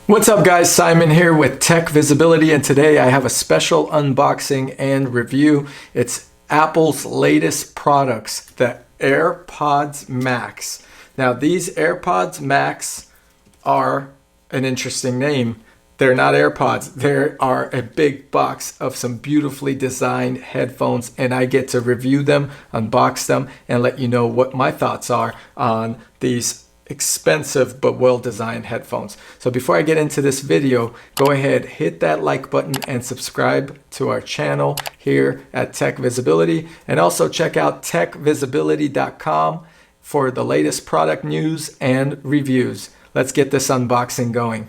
What's up guys, Simon here with Tech Visibility, and today I have a special unboxing and review. It's Apple's latest products, the AirPods Max. Now these AirPods Max are an interesting name. They're not AirPods, they are a big box of some beautifully designed headphones, and I get to review them, unbox them, and let you know what my thoughts are on these expensive but well-designed headphones. So before I get into this video, go ahead, hit that like button and subscribe to our channel here at Tech Visibility, and also check out techvisibility.com for the latest product news and reviews. Let's get this unboxing going.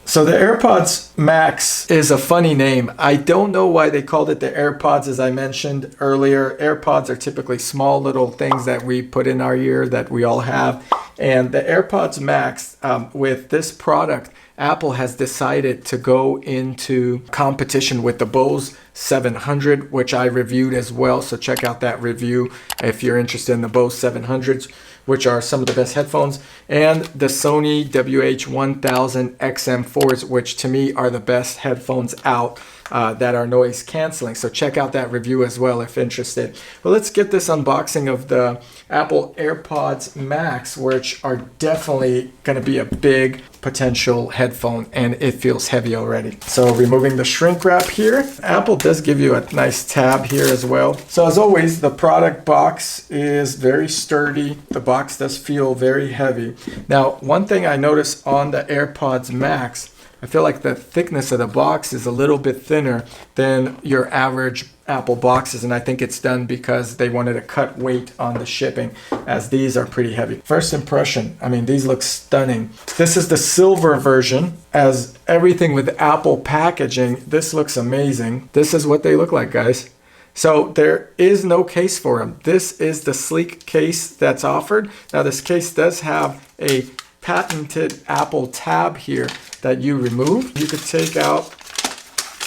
So the AirPods Max is a funny name. I don't know why they called it the AirPods. As I mentioned earlier, AirPods are typically small little things that we put in our ear that we all have. And the AirPods Max, with this product, Apple has decided to go into competition with the Bose 700, which I reviewed as well. So check out that review if you're interested in the Bose 700s, which are some of the best headphones, and the Sony WH-1000 XM4s, which to me are the best headphones out that are noise canceling. So check out that review as well if interested. But let's get this unboxing of the Apple AirPods Max, which are definitely going to be a big potential headphone, and it feels heavy already. So removing the shrink wrap here, Apple does give you a nice tab here as well. So as always, the product box is very sturdy. The box does feel very heavy. Now, one thing I noticed on the AirPods Max, I feel like the thickness of the box is a little bit thinner than your average Apple boxes, and I think it's done because they wanted to cut weight on the shipping, as these are pretty heavy. First impression, I mean, these look stunning. This is the silver version. As everything with Apple packaging, this looks amazing. This is what they look like, guys. So there is no case for them. This is the sleek case that's offered. Now this case does have a patented Apple tab here that you remove. You could take out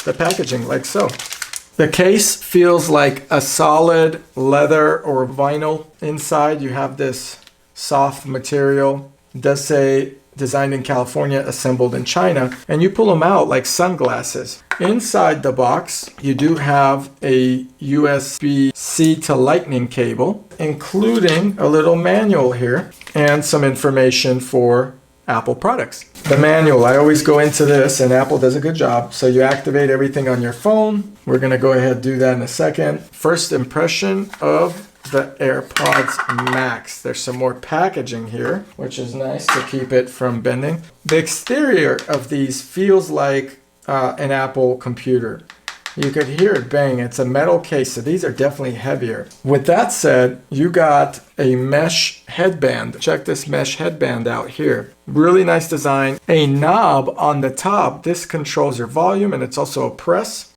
the packaging like so. The case feels like a solid leather or vinyl. Inside you have this soft material. It does say designed in California, assembled in China, and you pull them out like sunglasses. Inside the box, you do have a USB-C to Lightning cable, including a little manual here and some information for Apple products. The manual, I always go into this, and Apple does a good job. So you activate everything on your phone. We're gonna go ahead and do that in a second. First impression of the AirPods Max. There's some more packaging here, which is nice to keep it from bending. The exterior of these feels like an Apple computer. You could hear it bang. It's a metal case, so these are definitely heavier. With that said, you got a mesh headband. Check this mesh headband out here. Really nice design. A knob on the top. This controls your volume, and it's also a press.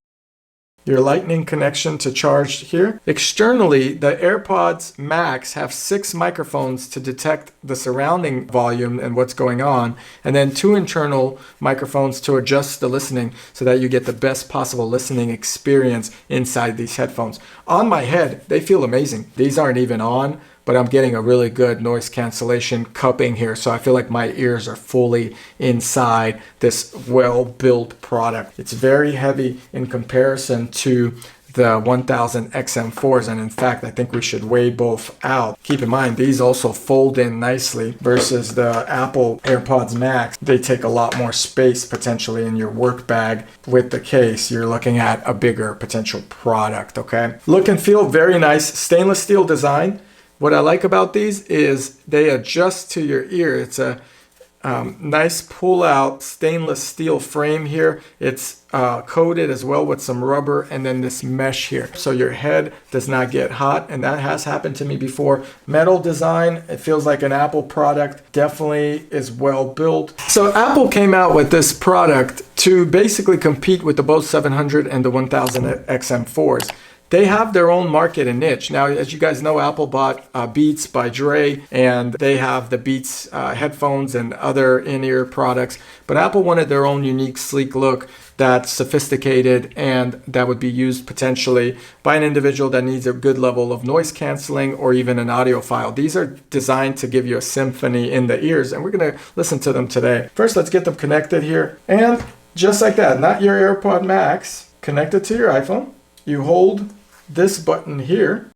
Your lightning connection to charge here. Externally, the AirPods Max have 6 microphones to detect the surrounding volume and what's going on, and then 2 internal microphones to adjust the listening so that you get the best possible listening experience inside these headphones. On my head, they feel amazing. These aren't even on, but I'm getting a really good noise cancellation cupping here. So I feel like my ears are fully inside this well-built product. It's very heavy in comparison to the 1000 XM4s, and in fact I think we should weigh both out. Keep in mind, these also fold in nicely versus the Apple AirPods Max. They take a lot more space potentially in your work bag. With the case, you're looking at a bigger potential product, okay? Look and feel very nice. Stainless steel design. What I like about these is they adjust to your ear. It's a nice pull-out stainless steel frame here. It's coated as well with some rubber, and then this mesh here, so your head does not get hot, and that has happened to me before. Metal design, it feels like an Apple product. Definitely is well built. So Apple came out with this product to basically compete with the Bose 700 and the 1000 XM4s. They have their own market and niche. Now, as you guys know, Apple bought Beats by Dre, and they have the Beats headphones and other in-ear products. But Apple wanted their own unique, sleek look that's sophisticated and that would be used potentially by an individual that needs a good level of noise canceling or even an audiophile. These are designed to give you a symphony in the ears, and we're going to listen to them today. First, let's get them connected here. And just like that, not your AirPod Max, connected to your iPhone. You hold this button here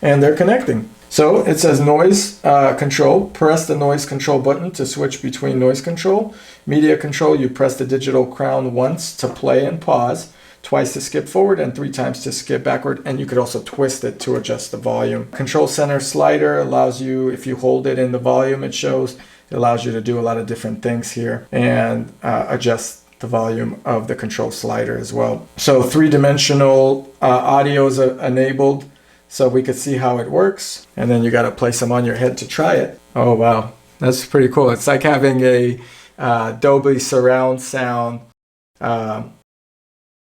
and they're connecting. So it says noise control. Press the noise control button to switch between noise control. Media control, you press the digital crown once to play and pause, twice to skip forward, and 3 times to skip backward. And you could also twist it to adjust the volume. Control center slider allows you, if you hold it in the volume, it shows, it allows you to do a lot of different things here and adjust the volume of the control slider as well. So 3-dimensional audio is enabled, so we could see how it works. And then you got to place them on your head to try it. Oh, wow. That's pretty cool. It's like having a Dolby surround sound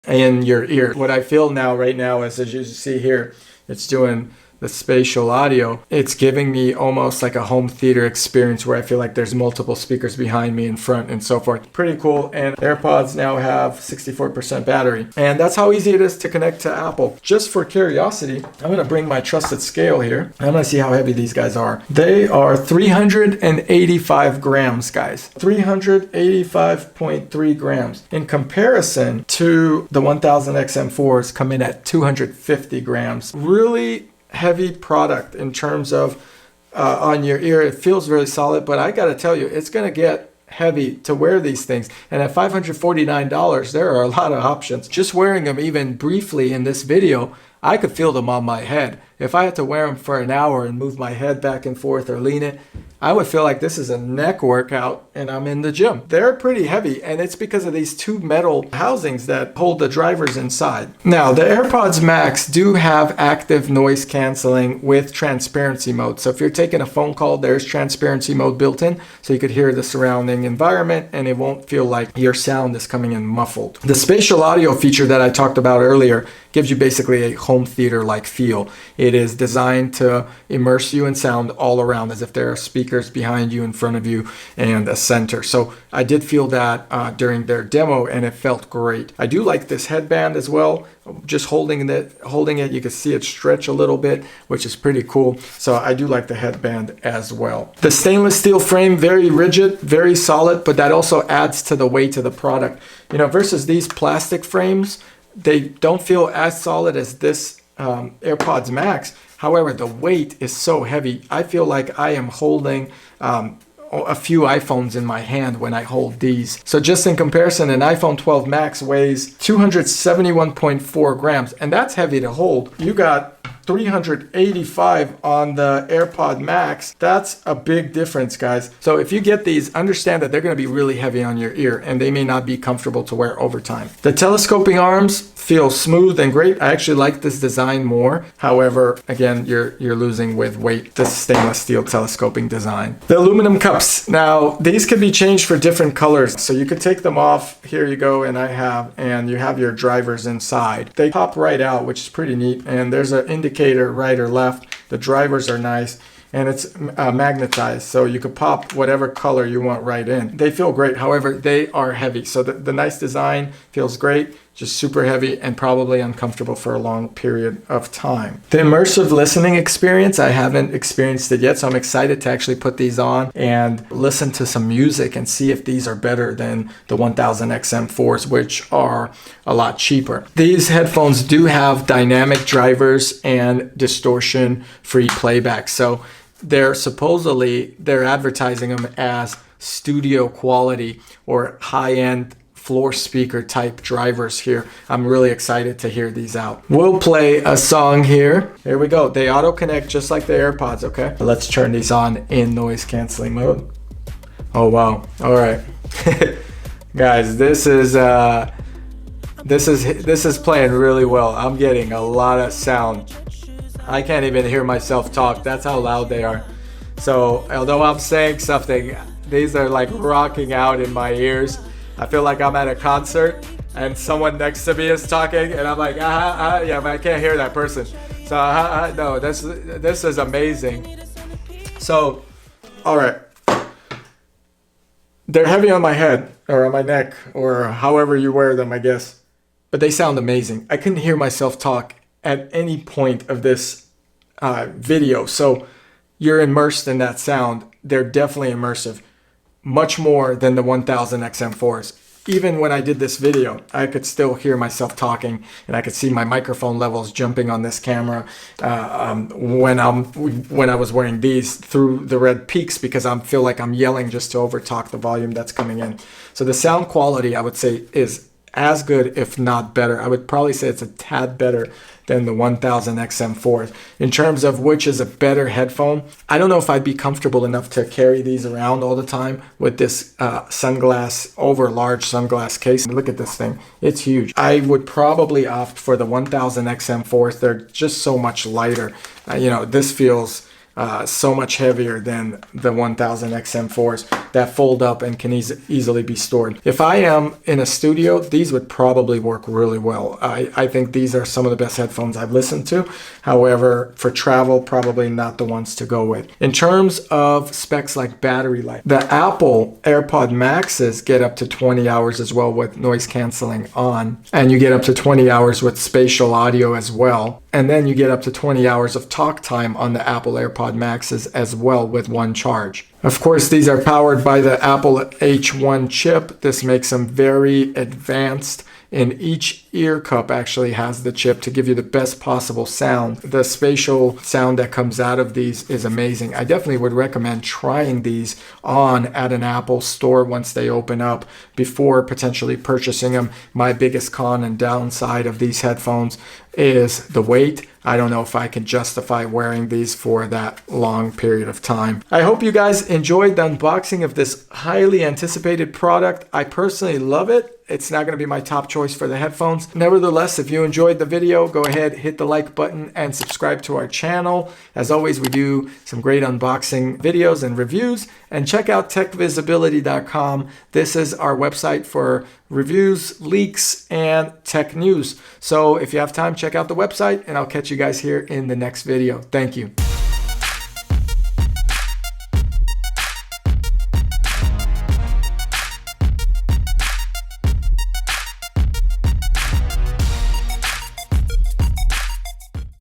in your ear. What I feel now, right now, is, as you see here, it's doing the spatial audio. It's giving me almost like a home theater experience where I feel like there's multiple speakers behind me, in front, and so forth. Pretty cool. And AirPods now have 64% battery. And that's how easy it is to connect to Apple. Just for curiosity, I'm going to bring my trusted scale here. I'm going to see how heavy these guys are. They are 385 grams, guys. 385.3 grams. In comparison to the 1000 XM4s, come in at 250 grams. Really heavy product in terms of on your ear. It feels really solid, but I gotta tell you, it's gonna get heavy to wear these things. And at $549, there are a lot of options. Just wearing them even briefly in this video, I could feel them on my head. If I had to wear them for an hour and move my head back and forth or lean it, I would feel like this is a neck workout and I'm in the gym. They're pretty heavy, and it's because of these 2 metal housings that hold the drivers inside. Now, the AirPods Max do have active noise canceling with transparency mode. So if you're taking a phone call, there's transparency mode built in, so you could hear the surrounding environment and it won't feel like your sound is coming in muffled. The spatial audio feature that I talked about earlier gives you basically a home theater-like feel. It is designed to immerse you in sound all around, as if there are speakers behind you, in front of you, and a center. So I did feel that during their demo, and it felt great. I do like this headband as well. Just holding it, you can see it stretch a little bit, which is pretty cool. So I do like the headband as well. The stainless steel frame, very rigid, very solid, but that also adds to the weight of the product. You know, versus these plastic frames, they don't feel as solid as this AirPods Max. However, the weight is so heavy. I feel like I am holding a few iPhones in my hand when I hold these. So just in comparison, an iPhone 12 Max weighs 271.4 grams, and that's heavy to hold. You got 385 on the AirPod Max. That's a big difference, guys. So if you get these, understand that they're going to be really heavy on your ear and they may not be comfortable to wear over time. The telescoping arms feel smooth and great. I actually like this design more. However, again, you're losing with weight, this stainless steel telescoping design. The aluminum cups. Now, these can be changed for different colors. So you could take them off. Here you go, and you have your drivers inside. They pop right out, which is pretty neat. And there's an indicator right or left. The drivers are nice, and it's magnetized, so you could pop whatever color you want right in. They feel great. However, they are heavy, so the nice design feels great, just super heavy and probably uncomfortable for a long period of time. The immersive listening experience, I haven't experienced it yet, so I'm excited to actually put these on and listen to some music and see if these are better than the 1000 XM4s, which are a lot cheaper. These headphones do have dynamic drivers and distortion-free playback, so they're advertising them as studio quality or high-end floor speaker type drivers here. I'm really excited to hear these out. We'll play a song here. Here we go. They auto connect just like the AirPods, okay? Let's turn these on in noise canceling mode. Oh wow. All right. Guys, this is playing really well. I'm getting a lot of sound. I can't even hear myself talk. That's how loud they are. So although I'm saying something, these are like rocking out in my ears. I feel like I'm at a concert and someone next to me is talking and I'm like, yeah, but I can't hear that person. So no, this is amazing. So, all right. They're heavy on my head or on my neck or however you wear them, I guess. But they sound amazing. I couldn't hear myself talk at any point of this video. So you're immersed in that sound. They're definitely immersive. Much more than the 1000 XM4s. Even when I did this video, I could still hear myself talking, and I could see my microphone levels jumping on this camera when I was wearing these through the red peaks, because I feel like I'm yelling just to overtalk the volume that's coming in. So the sound quality, I would say, is as good, if not better. I would probably say it's a tad better than the 1000 XM4s. In terms of which is a better headphone, I don't know if I'd be comfortable enough to carry these around all the time with this large sunglass case. Look at this thing, it's huge. I would probably opt for the 1000 XM4s. They're just so much lighter. This feels so much heavier than the 1000 XM4s that fold up and can easily be stored. If I am in a studio, these would probably work really well. I think these are some of the best headphones I've listened to. However, for travel, probably not the ones to go with. In terms of specs like battery life, the Apple Airpods Maxes get up to 20 hours as well with noise canceling on, and you get up to 20 hours with spatial audio as well. And then you get up to 20 hours of talk time on the Apple Airpods Maxes as well with one charge. Of course, these are powered by the Apple H1 chip. This makes them very advanced, and each ear cup actually has the chip to give you the best possible sound. The spatial sound that comes out of these is amazing. I definitely would recommend trying these on at an Apple store once they open up before potentially purchasing them. My biggest con and downside of these headphones is the weight. I don't know if I can justify wearing these for that long period of time. I hope you guys enjoyed the unboxing of this highly anticipated product. I personally love it. It's not going to be my top choice for the headphones. Nevertheless, if you enjoyed the video, go ahead, hit the like button and subscribe to our channel. As always, we do some great unboxing videos and reviews. And check out techvisibility.com. This is our website for reviews, leaks, and tech news. So if you have time, check out the website, and I'll catch you guys here in the next video. Thank you.